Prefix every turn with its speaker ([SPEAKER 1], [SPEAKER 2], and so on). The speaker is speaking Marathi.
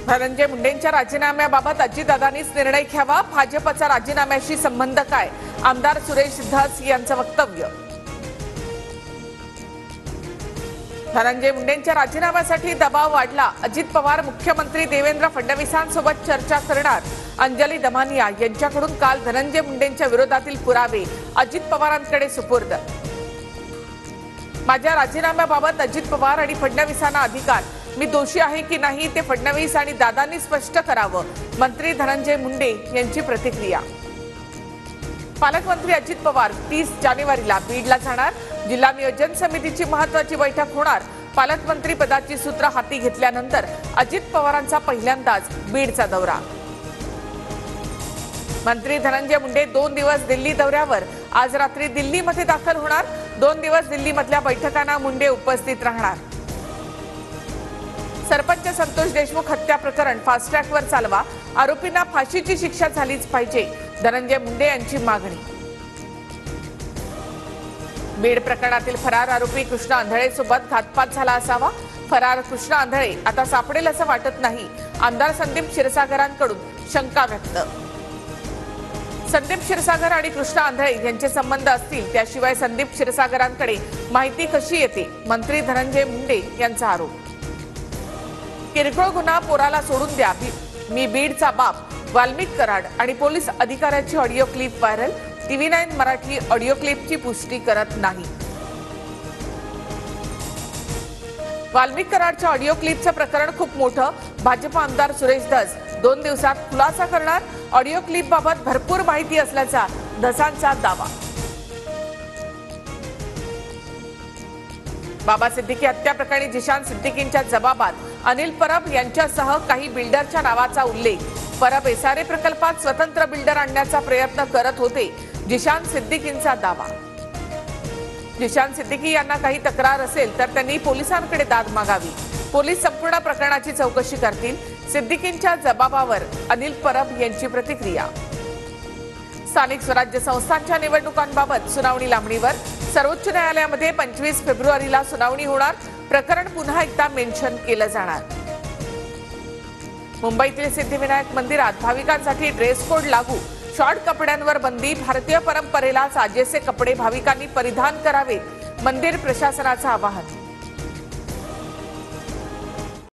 [SPEAKER 1] धनंजय मुंडेंच्या राजीनाम्याबाबत अजितदादांनीच निर्णय घ्यावा। भाजपचा राजीनाम्याशी संबंध काय? आमदार सुरेश धस यांचं वक्तव्य। धनंजय मुंडेंच्या राजीनाम्यासाठी दबाव वाढला। अजित पवार मुख्यमंत्री देवेंद्र फडणवीसांसोबत चर्चा करणार। अंजली दमानिया यांच्याकडून काल धनंजय मुंडेंच्या विरोधातील पुरावे अजित पवारांकडे सुपूर्द। माझ्या राजीनाम्याबाबत अजित पवार आणि फडणवीसांना अधिकार, मी दोषी आहे की नाही ते फडणवीस आणि दादांनी स्पष्ट करावं। मंत्री धनंजय मुंडे यांची प्रतिक्रिया। पालकमंत्री अजित पवार 30 जानेवारीला बीडला जाणार। जिल्हा नियोजन समितीची महत्त्वाची बैठक होणार। पालकमंत्री पदाची सूत्र हाती घेतल्यानंतर अजित पवारांचा पहिल्यांदाच बीडचा दौरा। मंत्री धनंजय मुंडे 2 दिवस दिल्ली दौऱ्यावर। आज रात्री दिल्लीमध्ये दाखल होणार। 2 दिवस दिल्लीमधल्या बैठकांना मुंडे उपस्थित राहणार। सरपंच संतोष देशमुख हत्या प्रकरण फास्ट ट्रॅकवर चालवा। आरोपींना फाशीची शिक्षा झालीच पाहिजे, धनंजय मुंडे यांची मागणी। बीड प्रकरणातील फरार आरोपी कृष्णा आंधळे सोबत घातपात झाला असावा। फरार कृष्णा आंधळे आता सापडेल असं वाटत नाही। आमदार संदीप क्षीरसागरांकडून शंका व्यक्त। संदीप क्षीरसागर आणि कृष्णा आंधळे यांचे संबंध असतील, त्याशिवाय संदीप क्षीरसागरांकडे माहिती कशी येते? मंत्री धनंजय मुंडे यांचा आरोप। किरकोळ गुन्हा पोराला सोडून द्या, मी बीडचा बाप, वाल्मिक कराड आणि पोलीस अधिकाऱ्याची audio clip viral. TV9 Marathi audio क्लिपची पुष्टी करत नाही। वाल्मिक कराडच्या ऑडिओ क्लिपचं प्रकरण खूप मोठं। भाजप आमदार सुरेश धस 2 दिवसात खुलासा करणार। ऑडिओ क्लिप बाबत भरपूर माहिती असल्याचा धसांचा दावा। बाबा सिद्दीकी हत्या प्रकरणी जिशान सिद्दीकींच्या जबाबात अनिल परब यांच्यासह काही बिल्डरच्या नावाचा उल्लेख। परब एसआरए प्रकल्पात स्वतंत्र बिल्डर आणण्याचा प्रयत्न करत होते, जिशान सिद्दीकींचा दावा। जिशान सिद्दीकी यांना काही तक्रार असेल तर त्यांनी पोलिसांकडे दाद मागावी। पोलीस संपूर्ण प्रकरणाची चौकशी करतील। सिद्दीकींच्या जबाबावर अनिल परब यांची प्रतिक्रिया। स्थानिक स्वराज्य संस्थांच्या निवडणुकांबाबत सुनावणी लांबणीवर। सर्वोच्च न्यायालयामध्ये 25 फेब्रुवारीला सुनावणी होणार। प्रकरण पुन्हा एकदा मेन्शन केलं जाणार। मुंबईतील सिद्धिविनायक मंदिरात भाविकांसाठी ड्रेस कोड लागू। शॉर्ट कपड्यांवर बंदी। भारतीय परंपरेला साजेसे कपडे भाविकांनी परिधान करावेत, मंदिर प्रशासनाचं आवाहन।